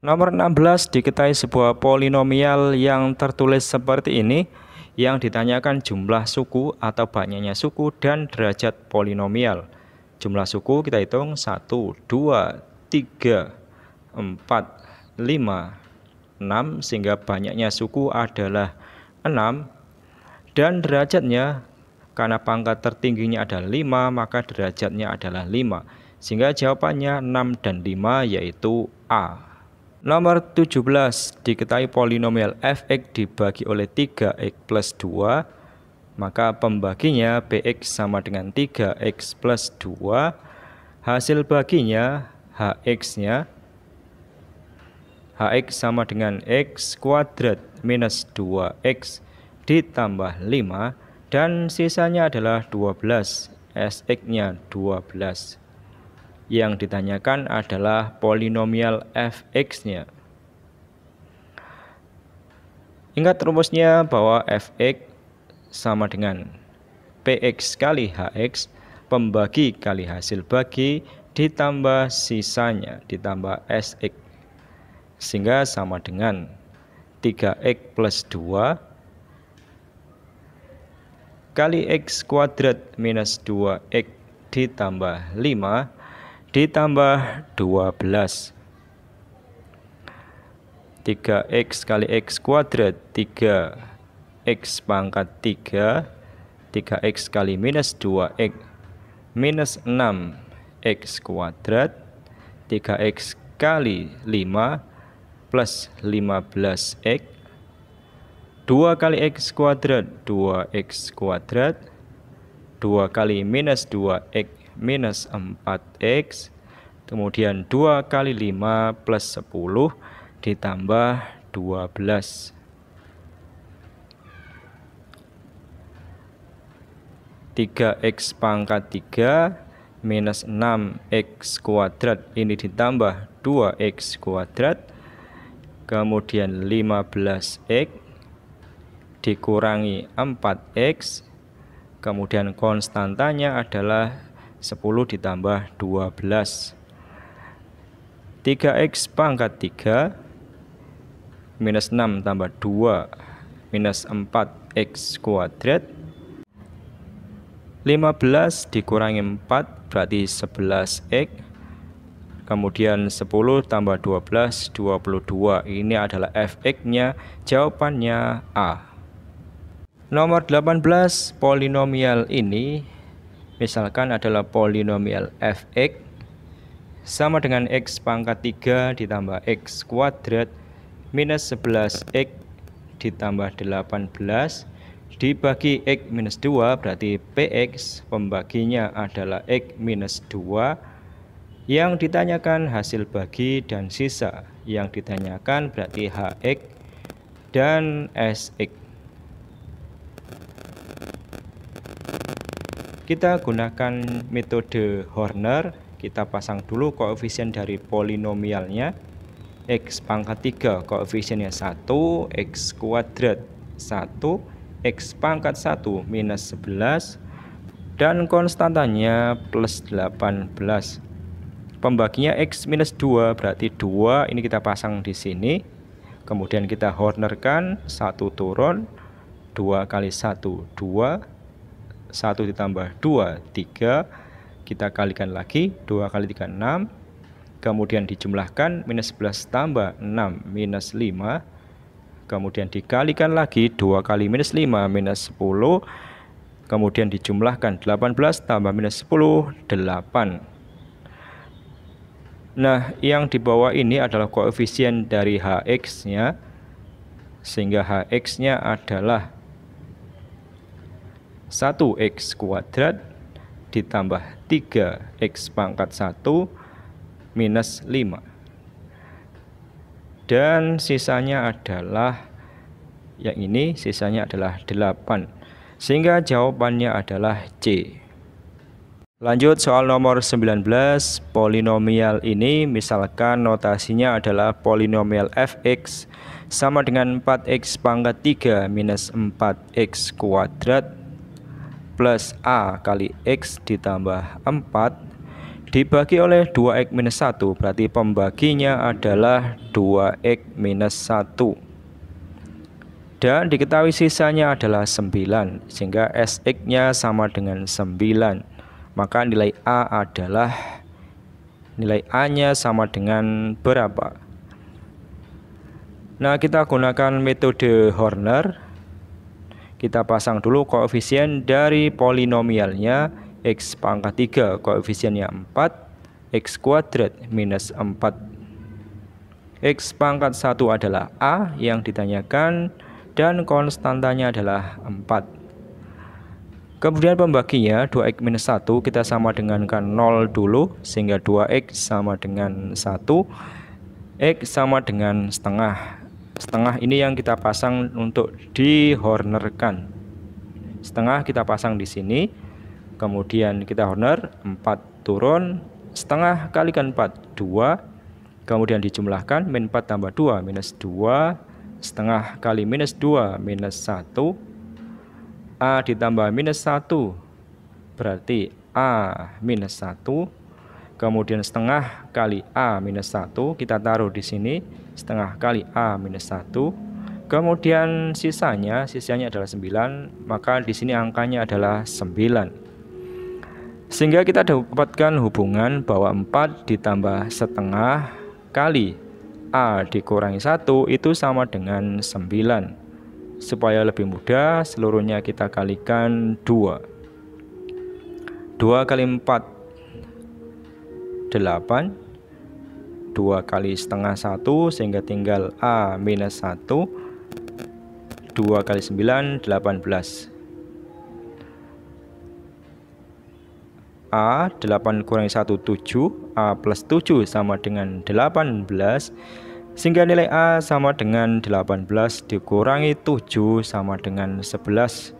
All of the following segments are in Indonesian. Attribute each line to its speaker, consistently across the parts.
Speaker 1: Nomor 16, diketahui sebuah polinomial yang tertulis seperti ini, yang ditanyakan jumlah suku atau banyaknya suku dan derajat polinomial. Jumlah suku kita hitung 1, 2, 3, 4, 5, 6, sehingga banyaknya suku adalah 6. Dan derajatnya, karena pangkat tertingginya adalah 5, maka derajatnya adalah 5. Sehingga jawabannya 6 dan 5, yaitu A. Nomor 17, diketahui polinomial fx dibagi oleh 3x plus 2, maka pembaginya bx sama dengan 3x plus 2, hasil baginya hx-nya, hx sama dengan x kuadrat minus 2x ditambah 5, dan sisanya adalah 12, sx-nya 12. Yang ditanyakan adalah polinomial fx-nya. Ingat rumusnya bahwa fx sama dengan px kali hx, pembagi kali hasil bagi, ditambah sisanya, ditambah sx. Sehingga sama dengan 3x plus 2 kali x kuadrat minus 2x ditambah 5 ditambah 12. 3x kali x kuadrat 3x pangkat 3, 3x kali minus 2x minus 6x kuadrat, 3x kali 5 plus 15x, 2 kali x kuadrat 2x kuadrat, 2 kali minus 2x minus 4x, kemudian 2 kali 5 plus 10 ditambah 12. 3x pangkat 3 minus 6x kuadrat ini ditambah 2x kuadrat, kemudian 15x dikurangi 4x, kemudian konstantanya adalah 10 ditambah 12. 3x pangkat 3 minus 6 tambah 2 minus 4x kuadrat, 15 dikurangi 4 berarti 11x, kemudian 10 tambah 12 22. Ini adalah fx-nya, jawabannya A. Nomor 18, polinomial ini misalkan adalah polinomial fx sama dengan x pangkat 3 ditambah x kuadrat minus 11x ditambah 18 dibagi x minus 2, berarti px, pembaginya adalah x minus 2. Yang ditanyakan hasil bagi dan sisa. Yang ditanyakan berarti hx dan sx. Kita gunakan metode Horner. Kita pasang dulu koefisien dari polinomialnya. X pangkat 3 koefisiennya 1, x kuadrat 1, x pangkat 1 minus 11, dan konstantanya plus 18. Pembaginya x minus 2 berarti 2, ini kita pasang di sini. Kemudian kita Hornerkan, 1 turun, 2 kali 1 2, 1 ditambah 2 3, kita kalikan lagi, 2 kali 3 6, kemudian dijumlahkan, minus 11 tambah 6 minus 5, kemudian dikalikan lagi, 2 kali minus 5 minus 10, kemudian dijumlahkan, 18 tambah minus 10 8. Nah, yang di bawah ini adalah koefisien dari hx-nya, sehingga hx-nya adalah 1x kuadrat ditambah 3x pangkat 1 minus 5. Dan sisanya adalah, yang ini sisanya adalah 8. Sehingga jawabannya adalah C. Lanjut soal nomor 19, polinomial ini misalkan notasinya adalah polinomial fx sama dengan 4x pangkat 3 minus 4x kuadrat plus a kali x ditambah 4 dibagi oleh 2x minus 1, berarti pembaginya adalah 2x minus 1. Dan diketahui sisanya adalah 9, sehingga Sx-nya sama dengan 9. Maka nilai A-nya sama dengan berapa? Nah, kita gunakan metode Horner. Kita pasang dulu koefisien dari polinomialnya X pangkat 3, koefisiennya 4, X kuadrat minus 4. X pangkat 1 adalah A yang ditanyakan, dan konstantanya adalah 4. Kemudian pembaginya 2x minus 1 kita sama dengankan 0 dulu, sehingga 2x sama dengan 1, X sama dengan setengah. Setengah ini yang kita pasang untuk dihornerkan. Setengah kita pasang di sini, kemudian kita horner, 4 turun, setengah kalikan 4, 2, kemudian dijumlahkan, min 4 tambah 2, minus 2, setengah kali minus 2, minus 1, A ditambah minus 1, berarti A minus 1, kemudian setengah kali A minus 1, kita taruh di sini, setengah kali A minus 1, kemudian sisanya adalah 9, maka di sini angkanya adalah 9. Sehingga kita dapatkan hubungan bahwa 4 ditambah setengah kali A dikurangi 1 itu sama dengan 9. Supaya lebih mudah, seluruhnya kita kalikan 2. 2 kali 4, 8. 2 kali setengah 1, sehingga tinggal A minus 1. 2 kali 9, 18. A, 8 kurangi 1, 7. A plus 7 sama dengan 18. Sehingga nilai A sama dengan 18 dikurangi 7 sama dengan 11.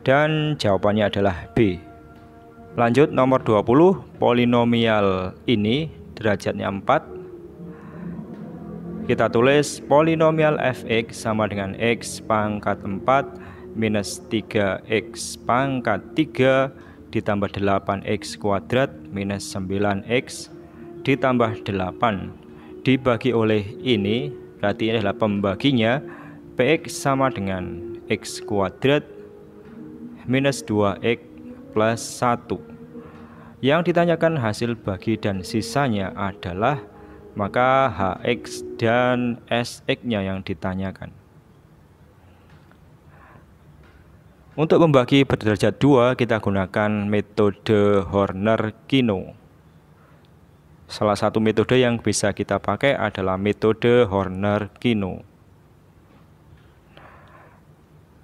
Speaker 1: Dan jawabannya adalah B. Lanjut nomor 20, polinomial ini derajatnya 4. Kita tulis polinomial fx sama dengan x pangkat 4 minus 3x pangkat 3 ditambah 8x kuadrat minus 9x ditambah 8 dibagi oleh ini, berarti ini adalah pembaginya, px sama dengan x kuadrat minus 2x plus 1. Yang ditanyakan hasil bagi dan sisanya adalah, maka hx dan sx-nya yang ditanyakan. Untuk membagi berderajat 2, kita gunakan metode Horner-Kino. Salah satu metode yang bisa kita pakai adalah metode Horner-Kino.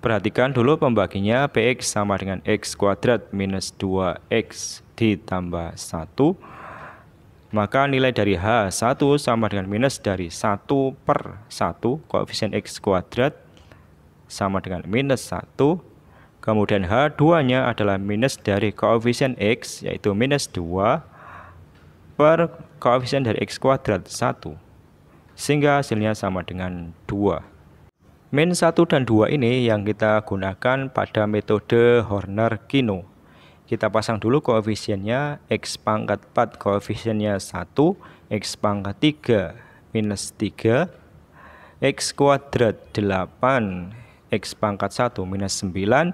Speaker 1: Perhatikan dulu pembaginya, px sama dengan x kuadrat minus 2x ditambah 1. Maka nilai dari H1 sama dengan minus dari 1 per 1, koefisien x kuadrat sama dengan minus 1. Kemudian H2-nya adalah minus dari koefisien x, yaitu minus 2, per koefisien dari x kuadrat 1, sehingga hasilnya sama dengan 2. Min 1 dan 2 ini yang kita gunakan pada metode Horner-Kino. Kita pasang dulu koefisiennya, x pangkat 4 koefisiennya 1, x pangkat 3 minus 3, x kuadrat 8, x pangkat 1 minus 9,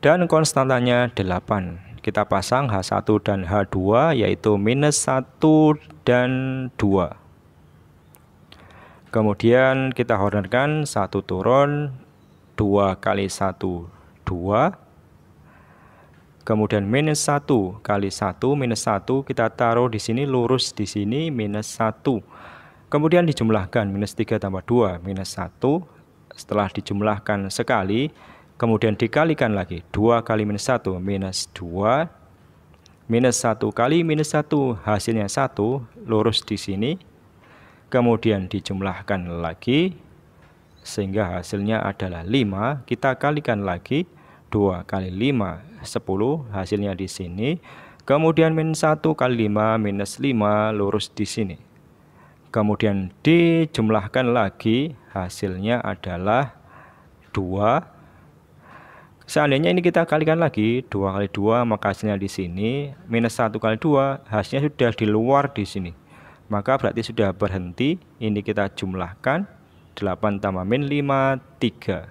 Speaker 1: dan konstantanya 8. Kita pasang H1 dan H2, yaitu minus 1 dan 2. Kemudian kita hornerkan, 1 turun, 2 kali 1, 2. Kemudian minus 1 kali 1, minus 1 kita taruh di sini, lurus di sini, minus 1. Kemudian dijumlahkan, minus 3 tambah 2, minus 1. Setelah dijumlahkan sekali, kemudian dikalikan lagi, 2 kali minus 1, minus 2. Minus 1 kali minus 1, hasilnya 1, lurus di sini. Kemudian dijumlahkan lagi, sehingga hasilnya adalah 5. Kita kalikan lagi, 2 kali 5, 10, hasilnya di sini. Kemudian minus 1 kali 5, minus 5, lurus di sini. Kemudian dijumlahkan lagi, hasilnya adalah 2. Seandainya ini kita kalikan lagi 2 kali 2, maka hasilnya di sini minus 1 kali 2, hasilnya sudah di luar di sini. Maka berarti sudah berhenti. Ini kita jumlahkan 8 tambah min 5, 3.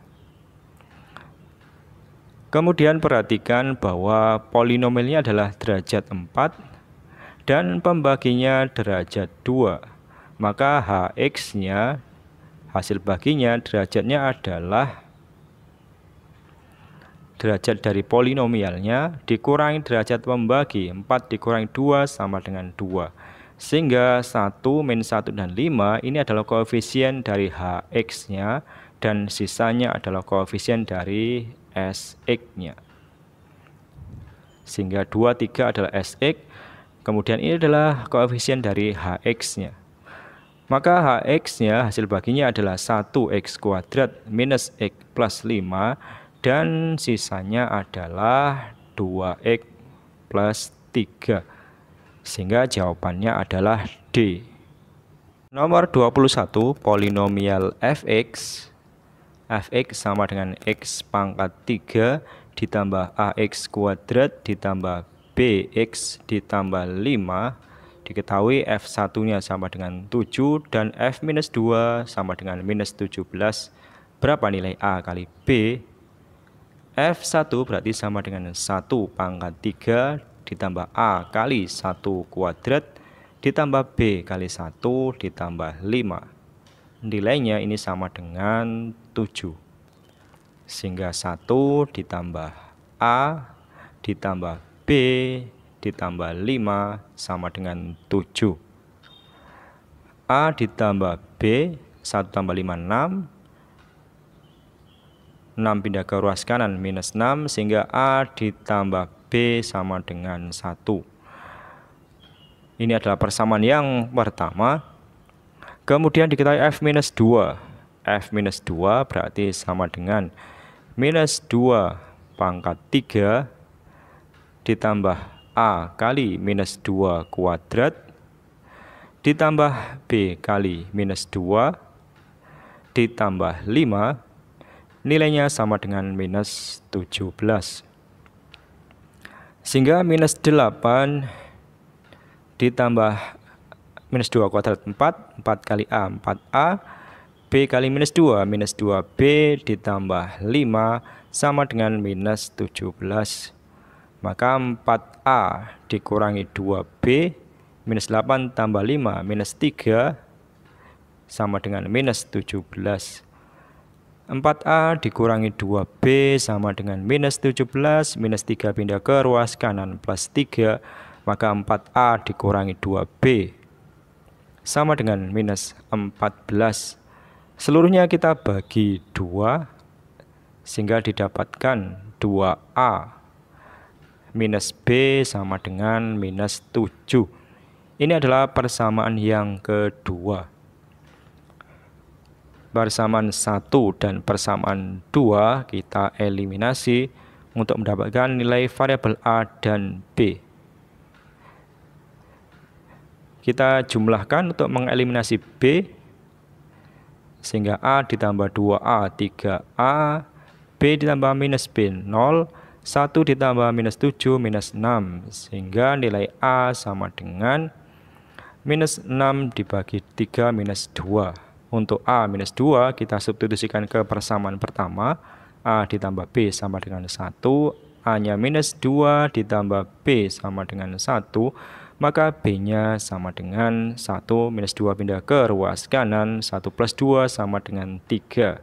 Speaker 1: Kemudian perhatikan bahwa polinomialnya adalah derajat 4 dan pembaginya derajat 2. Maka HX-nya, hasil baginya, derajatnya adalah derajat dari polinomialnya dikurangi derajat pembagi. 4 dikurangi 2 sama dengan 2. Sehingga 1, min 1, dan 5 ini adalah koefisien dari HX-nya, dan sisanya adalah koefisien dari SX-nya. Sehingga 2, 3 adalah SX. Kemudian ini adalah koefisien dari HX-nya. Maka HX-nya, hasil baginya adalah 1x kuadrat minus x plus 5. Dan sisanya adalah 2x plus 3. Sehingga jawabannya adalah D. Nomor 21, polinomial fx. Fx sama dengan x pangkat 3 ditambah ax kuadrat ditambah bx ditambah 5. Diketahui f1-nya sama dengan 7 dan f-2 sama dengan minus 17. Berapa nilai a kali b? F1 berarti sama dengan 1 pangkat 3 ditambah a kali 1 kuadrat ditambah b kali 1 ditambah 5. Nilainya ini sama dengan 7. Sehingga 1 ditambah a ditambah b ditambah 5 sama dengan 7. A ditambah b, 1 tambah 5, 6. 6 pindah ke ruas kanan, minus 6. Sehingga a ditambah b sama dengan 1. Ini adalah persamaan yang pertama. Kemudian diketahui f-2. F-2 berarti sama dengan minus 2 pangkat 3 ditambah a kali minus 2 kuadrat ditambah b kali minus 2 ditambah 5. Nilainya sama dengan minus 17. Sehingga minus 8 ditambah minus 2 kuadrat 4. 4 kali a, 4a. B kali minus 2, minus 2b ditambah 5 sama dengan minus 17. Maka 4a dikurangi 2b, minus 8 tambah 5, minus 3 sama dengan minus 17. 4a dikurangi 2b sama dengan minus 17, minus 3 pindah ke ruas kanan plus 3, maka 4a dikurangi 2b sama dengan minus 14. Seluruhnya kita bagi 2 sehingga didapatkan 2a minus b sama dengan minus 7. Ini adalah persamaan yang kedua. Persamaan 1 dan persamaan 2 kita eliminasi untuk mendapatkan nilai variabel a dan b. Kita jumlahkan untuk mengeliminasi b, sehingga a ditambah 2a 3a, b ditambah minus b 0, 1 ditambah minus 7 minus 6, sehingga nilai a sama dengan minus 6 dibagi 3 minus 2. Untuk a minus 2 kita substitusikan ke persamaan pertama, a ditambah b sama dengan 1, a nya minus 2 ditambah b sama dengan 1, maka b-nya sama dengan 1, minus 2 pindah ke ruas kanan, 1 plus 2 sama dengan 3.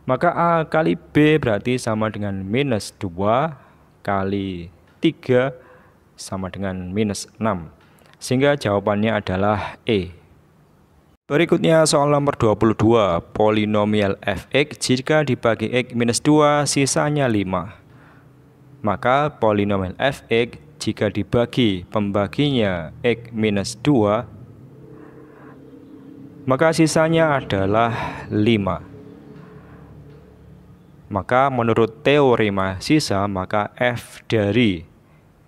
Speaker 1: Maka a kali b berarti sama dengan minus 2 kali 3 sama dengan minus 6. Sehingga jawabannya adalah E. Berikutnya soal nomor 22, polinomial fx jika dibagi x minus 2 sisanya 5. Maka polinomial fx jika dibagi pembaginya x minus 2, maka sisanya adalah 5. Maka menurut teorema sisa, maka f dari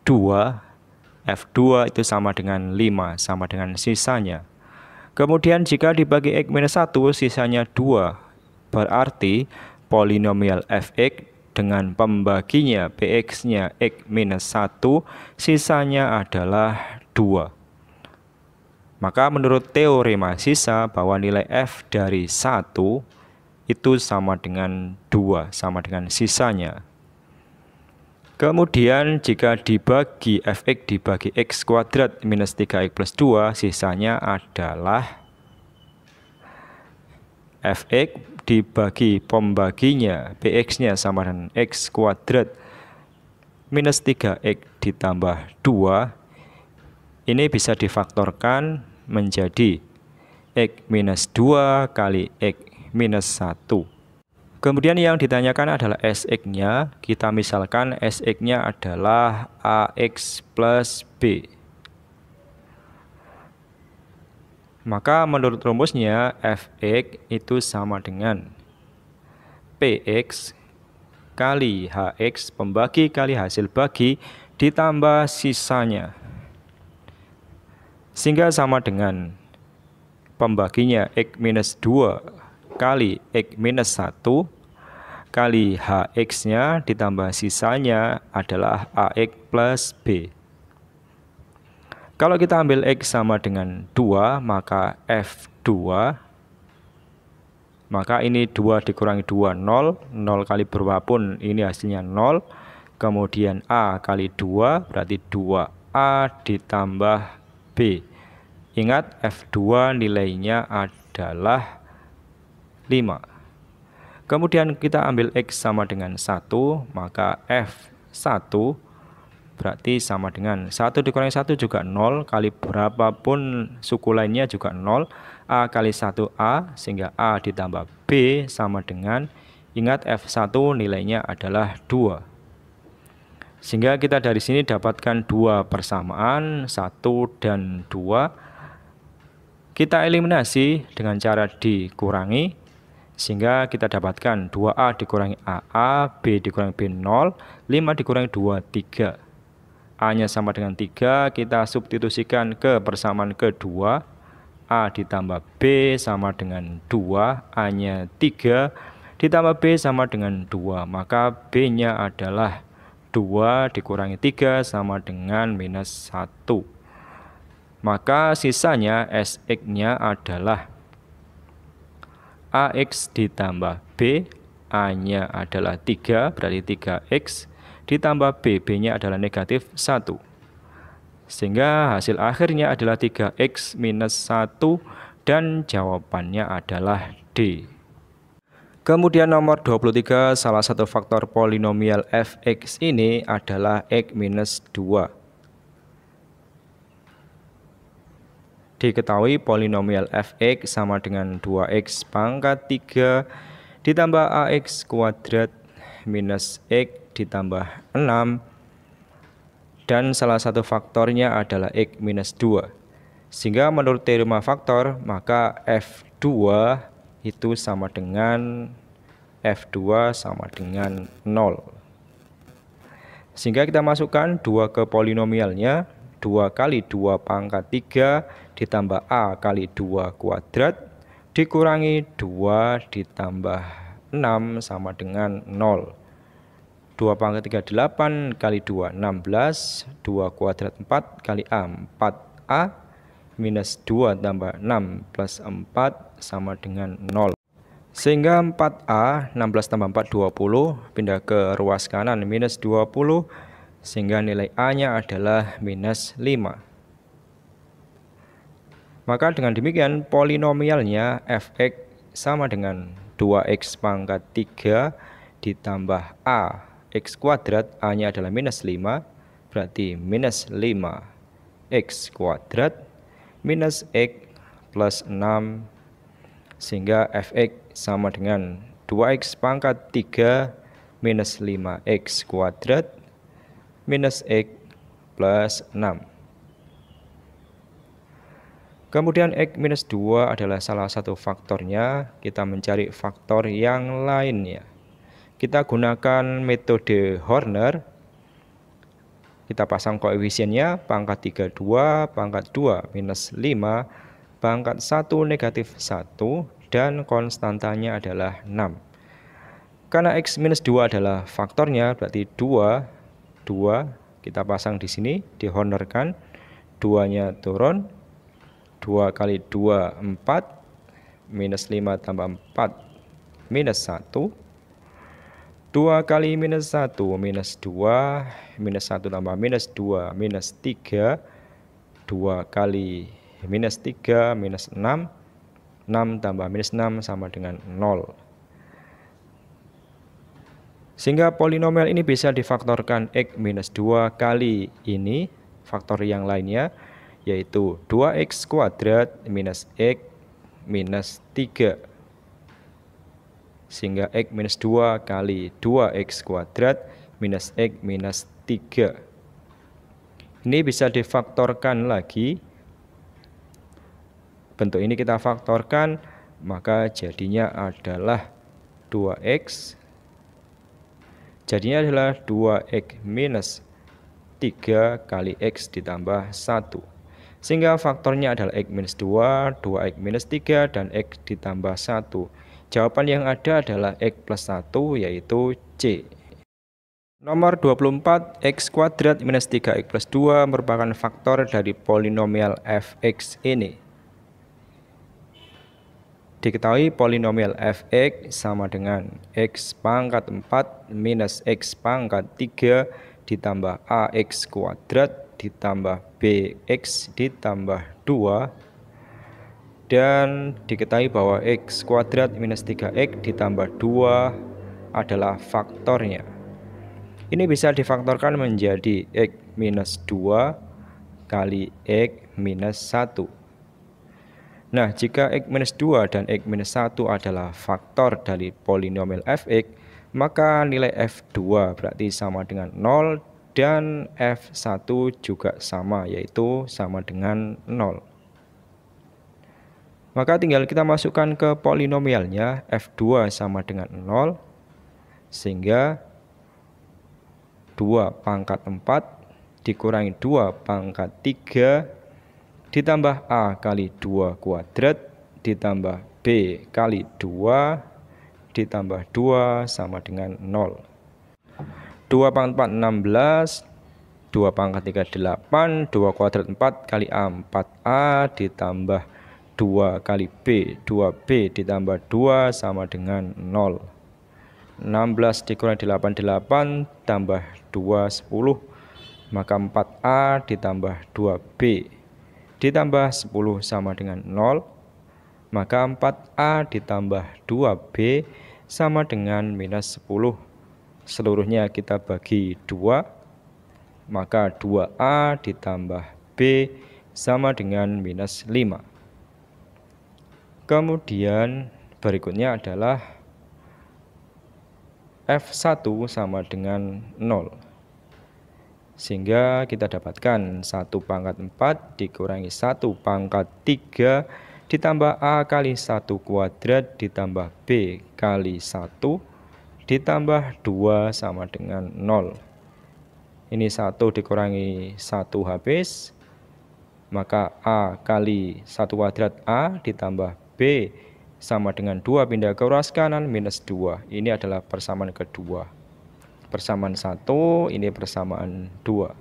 Speaker 1: 2, f2 itu sama dengan 5, sama dengan sisanya. Kemudian jika dibagi x minus 1 sisanya 2, berarti polinomial fx dengan pembaginya PX-nya X minus 1, sisanya adalah 2. Maka menurut teorema sisa bahwa nilai F dari 1 itu sama dengan 2, sama dengan sisanya. Kemudian jika dibagi Fx dibagi X kuadrat minus 3X plus 2, sisanya adalah Fx dibagi pembaginya Px-nya sama dengan X kuadrat minus 3X ditambah 2. Ini bisa difaktorkan menjadi X minus 2 kali X minus 1. Kemudian yang ditanyakan adalah Sx-nya. Kita misalkan Sx-nya adalah Ax plus B. Maka menurut rumusnya Fx itu sama dengan Px kali Hx pembagi kali hasil bagi ditambah sisanya. Sehingga sama dengan pembaginya X minus 2 kali X minus 1 kali Hx-nya ditambah sisanya adalah Ax plus B. Kalau kita ambil X sama dengan 2, maka F2, maka ini 2 dikurangi 2, 0. 0 kali berapapun ini hasilnya 0. Kemudian A kali 2 berarti 2A ditambah B. Ingat F2 nilainya adalah 5. Kemudian kita ambil X sama dengan 1, maka F1 berarti sama dengan 1 dikurangi 1 juga 0, kali berapapun suku lainnya juga 0, A kali 1A, sehingga A ditambah B sama dengan, ingat F1 nilainya adalah 2. Sehingga kita dari sini dapatkan 2 persamaan, 1 dan 2. Kita eliminasi dengan cara dikurangi, sehingga kita dapatkan 2A dikurangi AA, B dikurangi B 0, 5 dikurangi 2, 3. A-nya sama dengan 3, kita substitusikan ke persamaan kedua. A ditambah B sama dengan 2, A-nya 3, ditambah B sama dengan 2, maka B-nya adalah 2 dikurangi 3 sama dengan minus 1. Maka sisanya Sx-nya adalah Ax ditambah B, A-nya adalah 3, berarti 3X, ditambah B, B-nya adalah negatif 1. Sehingga hasil akhirnya adalah 3X minus 1 dan jawabannya adalah D. Kemudian nomor 23, salah satu faktor polinomial Fx ini adalah X minus 2. Diketahui polinomial Fx sama dengan 2X pangkat 3 ditambah Ax kuadrat minus X ditambah 6, dan salah satu faktornya adalah X minus 2. Sehingga menurut teorema faktor, maka F2 itu sama dengan 0. Sehingga kita masukkan 2 ke polinomialnya, 2 kali 2 pangkat 3 ditambah A kali 2 kuadrat dikurangi 2 ditambah 6 sama dengan 0. 2 pangkat 3 8 kali 2 16, 2 kuadrat 4 kali A 4A, minus 2 tambah 6 plus 4 sama dengan 0. Sehingga 4A 16 tambah 4 20, pindah ke ruas kanan minus 20, sehingga nilai A-nya adalah minus 5. Maka dengan demikian polinomialnya Fx sama dengan 2X pangkat 3 ditambah A X kuadrat, A-nya adalah minus 5, berarti minus 5X kuadrat minus X plus 6, sehingga Fx sama dengan 2X pangkat 3 minus 5X kuadrat minus X plus 6. Kemudian X minus 2 adalah salah satu faktornya. Kita mencari faktor yang lainnya. Kita gunakan metode Horner. Kita pasang koefisiennya pangkat 32, pangkat 2 minus 5, pangkat 1 negatif 1, dan konstantanya adalah 6. Karena X minus 2 adalah faktornya, berarti 2 kita pasang di sini, dihornerkan, 2-nya turun, 2 kali 2, 4, minus 5 tambah 4, minus 1, 2 kali minus 1, minus 2, minus 1 tambah minus 2, minus 3, 2 kali minus 3, minus 6, 6 tambah minus 6 sama dengan 0. Sehingga polinomial ini bisa difaktorkan X minus 2 kali ini, faktor yang lainnya, yaitu 2X kuadrat minus X minus 3. Sehingga X minus 2 kali 2X kuadrat minus X minus 3. Ini bisa difaktorkan lagi. Bentuk ini kita faktorkan, maka jadinya adalah 2X. Jadinya adalah 2X minus 3 kali X ditambah 1. Sehingga faktornya adalah X minus 2, 2X minus 3, dan X ditambah 1. Jawaban yang ada adalah X plus 1, yaitu C. Nomor 24, X kuadrat minus 3X plus 2 merupakan faktor dari polinomial fx ini. Diketahui polinomial fx sama dengan X pangkat 4 minus X pangkat 3 ditambah AX kuadrat ditambah BX ditambah 2. Dan diketahui bahwa X kuadrat minus 3X ditambah 2 adalah faktornya. Ini bisa difaktorkan menjadi X minus 2 kali X minus 1. Nah, jika X minus 2 dan X minus 1 adalah faktor dari polinomial fx, maka nilai f2 berarti sama dengan 0 dan f1 juga sama, yaitu sama dengan 0. Maka tinggal kita masukkan ke polinomialnya, f2 sama dengan 0, sehingga 2 pangkat 4 dikurangi 2 pangkat 3 ditambah A kali 2 kuadrat ditambah B kali 2 ditambah 2 sama dengan 0. 2 pangkat 4 16, 2 pangkat 3 8, 2 kuadrat 4 kali A 4A ditambah 2 kali B 2B ditambah 2 sama dengan 0. 16 dikurangi 8 tambah 2 10, maka 4A ditambah 2B ditambah 10 sama dengan 0, maka 4A ditambah 2B sama dengan minus 10. Seluruhnya kita bagi 2, maka 2A ditambah B sama dengan minus 5. Kemudian berikutnya adalah F1 sama dengan 0. Sehingga kita dapatkan 1 pangkat 4 dikurangi 1 pangkat 3 ditambah A kali 1 kuadrat ditambah B kali 1 ditambah 2 sama dengan 0. Ini 1 dikurangi 1 habis, maka A kali 1 kuadrat A ditambah B sama dengan 2 pindah ke ruas kanan minus 2. Ini adalah persamaan kedua. Persamaan 1, ini persamaan 2.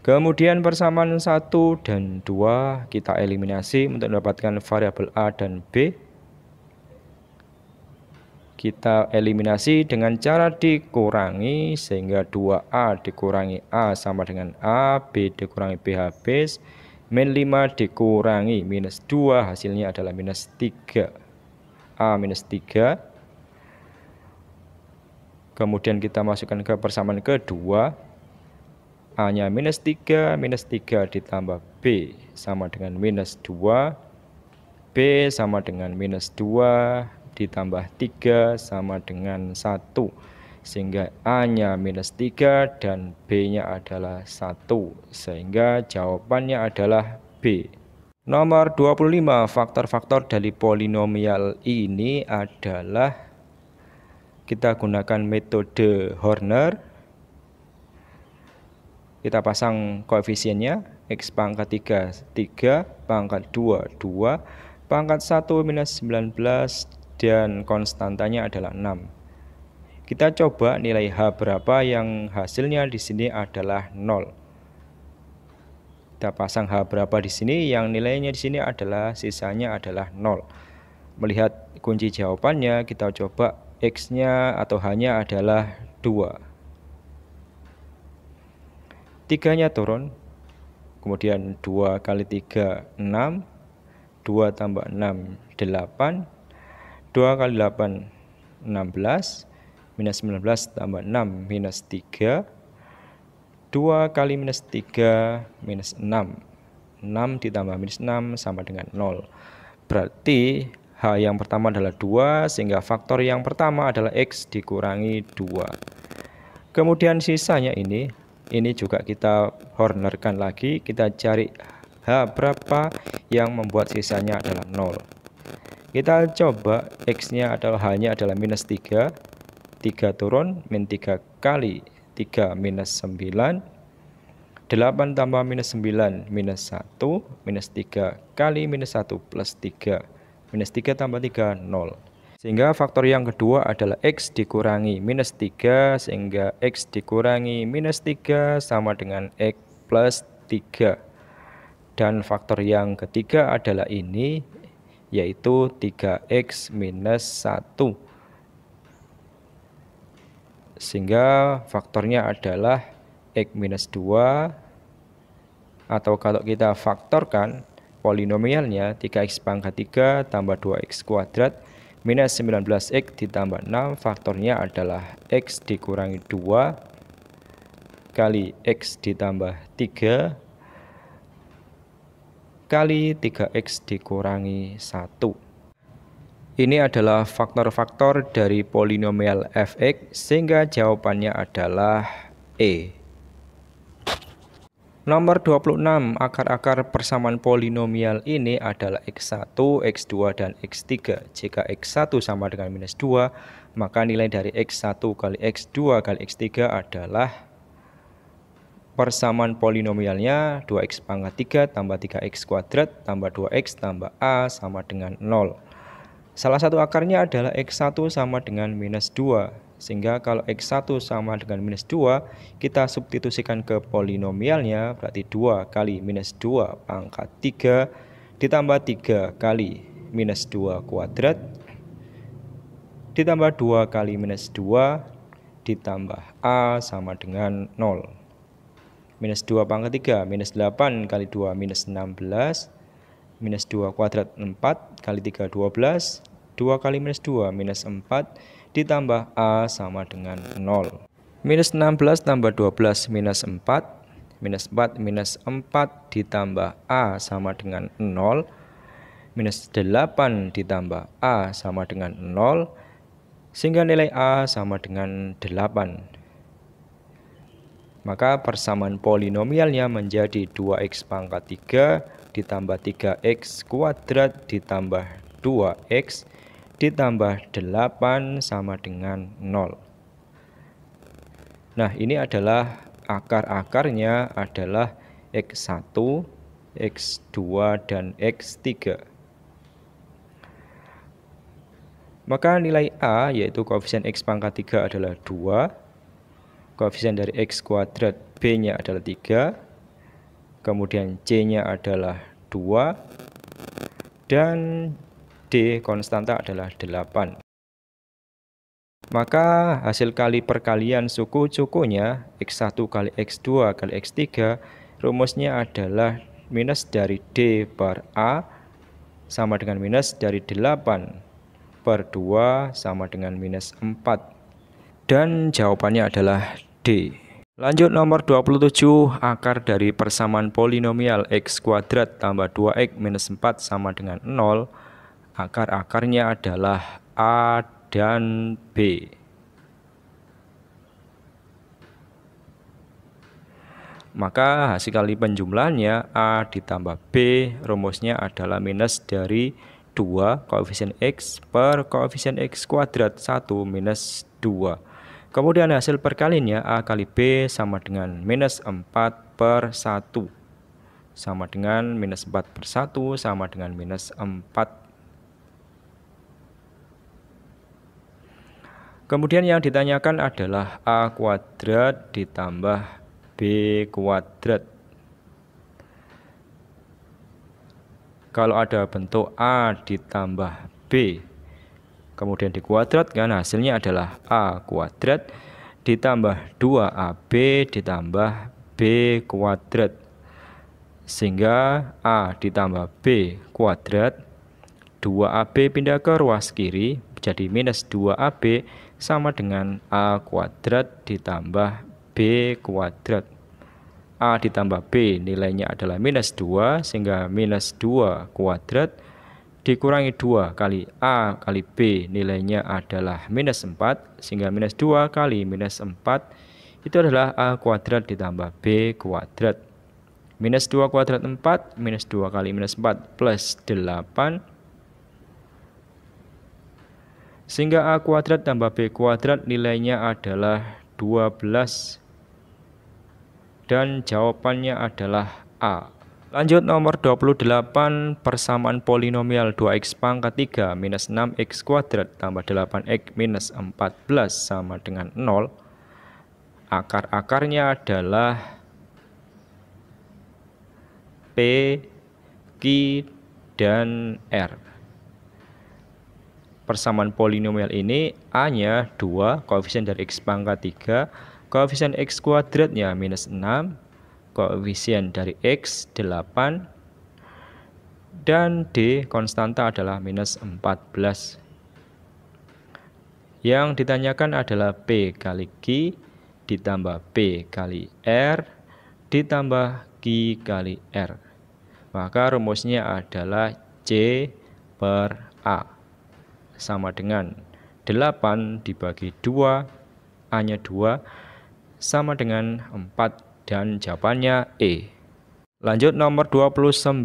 Speaker 1: Kemudian persamaan 1 dan 2 kita eliminasi untuk mendapatkan variabel A dan B. Kita eliminasi dengan cara dikurangi, sehingga 2A dikurangi A sama dengan A, B dikurangi B habis, min 5 dikurangi minus 2, hasilnya adalah minus 3. A minus 3. Kemudian kita masukkan ke persamaan kedua, A-nya minus 3 ditambah B sama dengan minus 2, B sama dengan minus 2 ditambah 3 sama dengan 1, sehingga A-nya minus 3 dan B-nya adalah 1, sehingga jawabannya adalah B. Nomor 25, faktor-faktor dari polinomial ini adalah kita gunakan metode Horner. Kita pasang koefisiennya, X pangkat 3 3, pangkat 2 2, pangkat 1 minus 19 dan konstantanya adalah 6. Kita coba nilai H berapa yang hasilnya di sini adalah 0. Kita pasang H berapa di sini, yang nilainya di sini adalah sisanya adalah 0. Melihat kunci jawabannya, kita coba X-nya atau H-nya adalah 2. 3-nya turun, kemudian 2 kali 3, 6. 2 tambah 6, 8. 2 kali 8, 16. Minus 19 tambah 6, minus 3. 2 kali minus 3, minus 6. 6 ditambah minus 6 sama dengan 0. Berarti H yang pertama adalah 2, sehingga faktor yang pertama adalah X dikurangi 2. Kemudian sisanya ini juga kita Hornerkan lagi, kita cari H berapa yang membuat sisanya adalah 0. Kita coba X-nya adalah H-nya adalah minus 3. 3 turun, min 3 kali 3 minus 9. 8 tambah minus 9 minus 1. Minus 3 kali minus 1 plus 3. Minus 3 tambah 3, 0. Sehingga faktor yang kedua adalah X dikurangi minus 3. Sehingga X dikurangi minus 3 sama dengan X plus 3. Dan faktor yang ketiga adalah ini, yaitu 3X minus 1. Sehingga faktornya adalah X minus 2. Atau kalau kita faktorkan polinomialnya, 3X pangkat 3 tambah 2X kuadrat minus 19X ditambah 6. Faktornya adalah X dikurangi 2 kali X ditambah 3 kali 3X dikurangi 1. Ini adalah faktor-faktor dari polinomial fx, sehingga jawabannya adalah E. Nomor 26, akar-akar persamaan polinomial ini adalah X1, X2, dan X3. Jika X1 sama dengan minus 2, maka nilai dari X1 kali X2 kali X3 adalah persamaan polinomialnya 2X pangkat 3 tambah 3X kuadrat tambah 2X tambah A sama dengan 0. Salah satu akarnya adalah X1 sama dengan minus 2. Sehingga kalau X1 sama dengan minus 2, kita substitusikan ke polinomialnya, berarti 2 kali minus 2 pangkat 3 ditambah 3 kali minus 2 kuadrat ditambah 2 kali minus 2 ditambah A sama dengan 0. Minus 2 pangkat 3, minus 8 kali 2, minus 16. Minus 2 kuadrat 4 kali 3, 12. 2 kali minus 2, minus 4. Ditambah A sama dengan 0. Minus 16 tambah 12, minus 4. Minus 4, minus 4 ditambah A sama dengan 0. Minus 8 ditambah A sama dengan 0. Sehingga nilai A sama dengan 8. Maka persamaan polinomialnya menjadi 2X pangkat 3 ditambah 3X kuadrat ditambah 2X ditambah 8 sama dengan 0. Nah, ini adalah akar-akarnya adalah X1, X2, dan X3. Maka nilai A, yaitu koefisien X pangkat 3 adalah 2. Koefisien dari X kuadrat B-nya adalah 3. Kemudian C-nya adalah 2. Dan D konstanta adalah 8. Maka hasil kali perkalian suku-cukunya X1 kali X2 kali X3, rumusnya adalah minus dari D per A sama dengan minus dari 8 per 2 sama dengan minus 4. Dan jawabannya adalah D. Lanjut nomor 27, akar dari persamaan polinomial X kuadrat tambah 2X minus 4 sama dengan 0. Akar-akarnya adalah A dan B. Maka hasil kali penjumlahannya A ditambah B, rumusnya adalah minus dari 2 koefisien X per koefisien X kuadrat 1 minus 2. Kemudian hasil perkaliannya A kali B sama dengan minus 4 per 1. Sama dengan minus 4 per 1 sama dengan minus 4. Kemudian yang ditanyakan adalah A kuadrat ditambah B kuadrat. Kalau ada bentuk A ditambah B, kemudian dikuadratkan, hasilnya adalah A kuadrat ditambah 2AB ditambah B kuadrat. Sehingga A ditambah B kuadrat, 2AB pindah ke ruas kiri, jadi minus 2AB sama dengan A kuadrat ditambah B kuadrat. A ditambah B nilainya adalah minus 2, sehingga minus 2 kuadrat dikurangi 2 kali A kali B nilainya adalah minus 4, sehingga minus 2 kali minus 4 itu adalah A kuadrat ditambah B kuadrat. Minus 2 kuadrat 4, minus 2 kali minus 4 plus 8, sehingga A kuadrat tambah B kuadrat nilainya adalah 12. Dan jawabannya adalah A. Lanjut nomor 28, persamaan polinomial 2x pangkat 3 minus 6x kuadrat tambah 8x minus 14 sama dengan 0. Akar-akarnya adalah P, Q, dan R. Persamaan polinomial ini A-nya 2, koefisien dari x pangkat 3, koefisien x kuadratnya minus 6, koefisien dari x 8, dan D konstanta adalah minus 14. Yang ditanyakan adalah P kali Q ditambah P kali R ditambah Q kali R. Maka rumusnya adalah C per A sama dengan 8 dibagi 2, A-nya 2, sama dengan 4, dan jawabannya E. Lanjut nomor 29,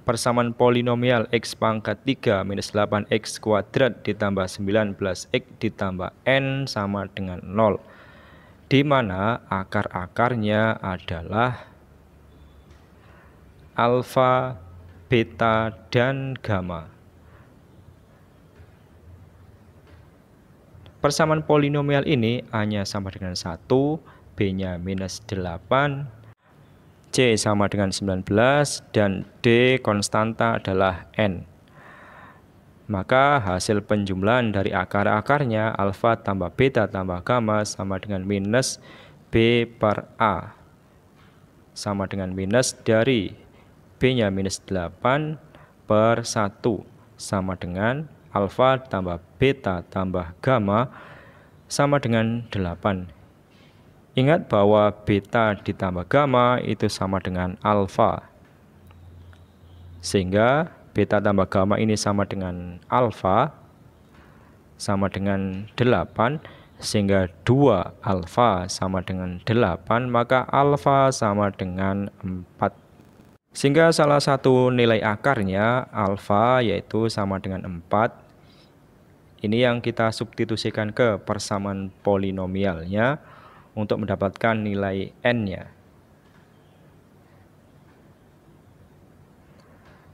Speaker 1: persamaan polinomial x pangkat 3 minus 8x kuadrat ditambah 19x ditambah n sama dengan 0, di mana akar-akarnya adalah alfa, beta, dan gamma. Persamaan polinomial ini A-nya sama dengan 1, B-nya minus 8, C sama dengan 19, dan D konstanta adalah N. Maka hasil penjumlahan dari akar-akarnya alfa tambah beta tambah gamma sama dengan minus B per A. Sama dengan minus dari B-nya minus 8 per 1 sama dengan alfa tambah beta tambah gamma sama dengan 8. Ingat bahwa beta ditambah gamma itu sama dengan alfa. Sehingga beta tambah gamma ini sama dengan alfa sama dengan 8. Sehingga 2 alfa sama dengan 8, maka alfa sama dengan 4. Sehingga salah satu nilai akarnya alfa yaitu sama dengan 4. Ini yang kita substitusikan ke persamaan polinomialnya untuk mendapatkan nilai n-nya.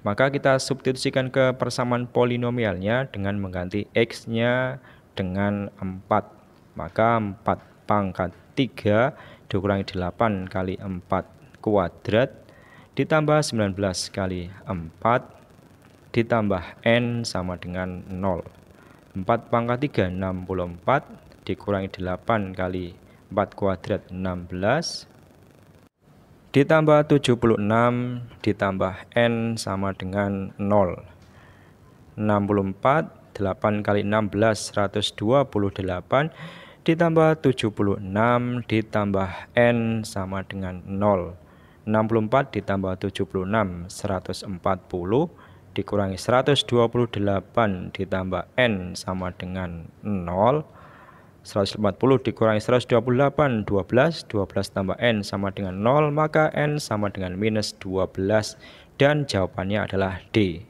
Speaker 1: Maka kita substitusikan ke persamaan polinomialnya dengan mengganti x-nya dengan 4. Maka 4 pangkat 3 dikurangi 8 kali 4 kuadrat ditambah 19 kali 4 ditambah n sama dengan 0. 4 pangkat 3 64 dikurangi 8 kali 4 kuadrat 16 ditambah 76 ditambah n sama dengan 0. 64, 8 kali 16 128 ditambah 76 ditambah n sama dengan 0. 64 ditambah 76 140 dikurangi 128 ditambah n sama dengan 0. 140 dikurangi 128 12, 12 tambah n sama dengan 0, maka n sama dengan minus 12, dan jawabannya adalah D.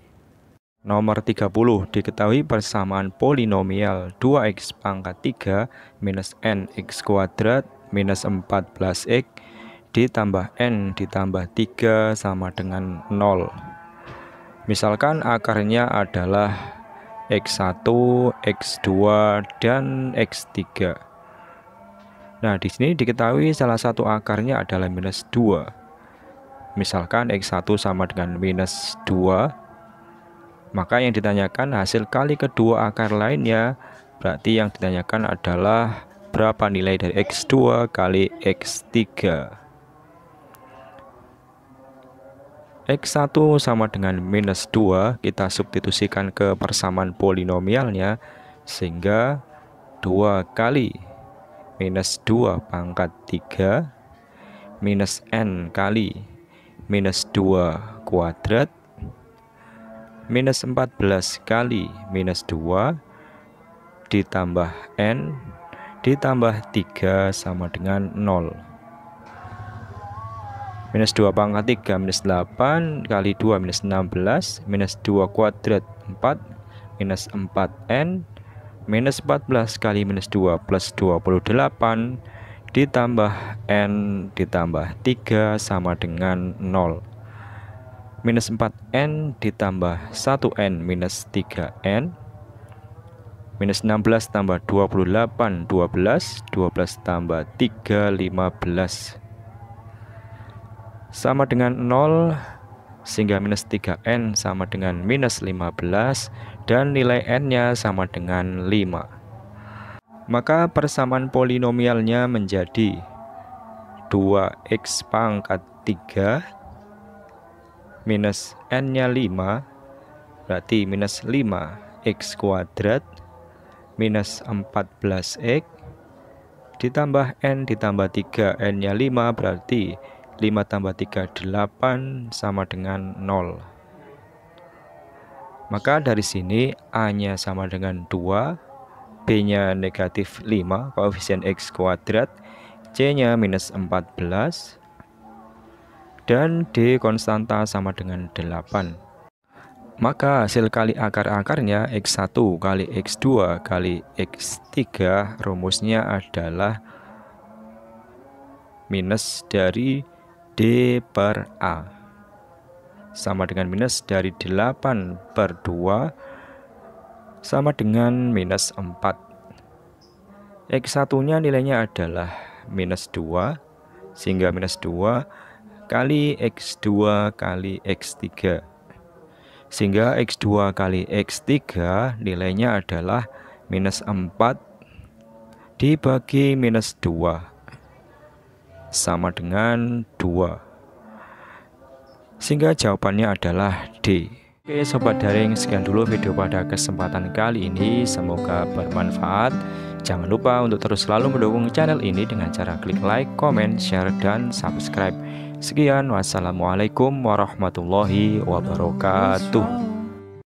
Speaker 1: Nomor 30, diketahui persamaan polinomial 2x pangkat 3 minus nx kuadrat minus 14x ditambah n ditambah 3 sama dengan 0. Misalkan akarnya adalah X1, X2, dan X3. Nah, di sini diketahui salah satu akarnya adalah minus 2. Misalkan X1 sama dengan minus 2, maka yang ditanyakan hasil kali kedua akar lainnya. Berarti yang ditanyakan adalah berapa nilai dari X2 kali X3. X1 sama dengan minus 2, kita substitusikan ke persamaan polinomialnya, sehingga 2 kali minus 2 pangkat 3 minus n kali minus 2 kuadrat minus 14 kali minus 2 ditambah n ditambah 3 sama dengan 0. Minus 2 pangkat 3 minus 8 kali 2 minus 16 minus 2 kuadrat 4 minus 4n minus 14 kali minus 2 plus 28 ditambah n ditambah 3 sama dengan 0. Minus 4n ditambah 1n minus 3n minus 16 tambah 28 12 12 tambah 3 15 sama dengan 0, sehingga minus 3n sama dengan minus 15 dan nilai n-nya sama dengan 5. Maka persamaan polinomialnya menjadi 2x pangkat 3 minus n-nya 5, berarti minus 5x kuadrat minus 14x ditambah n ditambah 3, n-nya 5, berarti 5 tambah 3 8 sama dengan 0. Maka dari sini A-nya sama dengan 2, B-nya negatif 5, koefisien X kuadrat, C-nya minus 14, dan D konstanta sama dengan 8. Maka hasil kali akar-akarnya X1 kali X2 kali X3, rumusnya adalah minus dari D per A sama dengan minus dari 8 per 2 sama dengan minus 4. X1 nya nilainya adalah minus 2, sehingga minus 2 kali X2 kali X3, sehingga X2 kali X3 nilainya adalah minus 4 dibagi minus 2 sama dengan 2, sehingga jawabannya adalah D. Oke sobat daring, sekian dulu video pada kesempatan kali ini, semoga bermanfaat. Jangan lupa untuk terus selalu mendukung channel ini dengan cara klik like, comment, share, dan subscribe. Sekian, wassalamualaikum warahmatullahi wabarakatuh.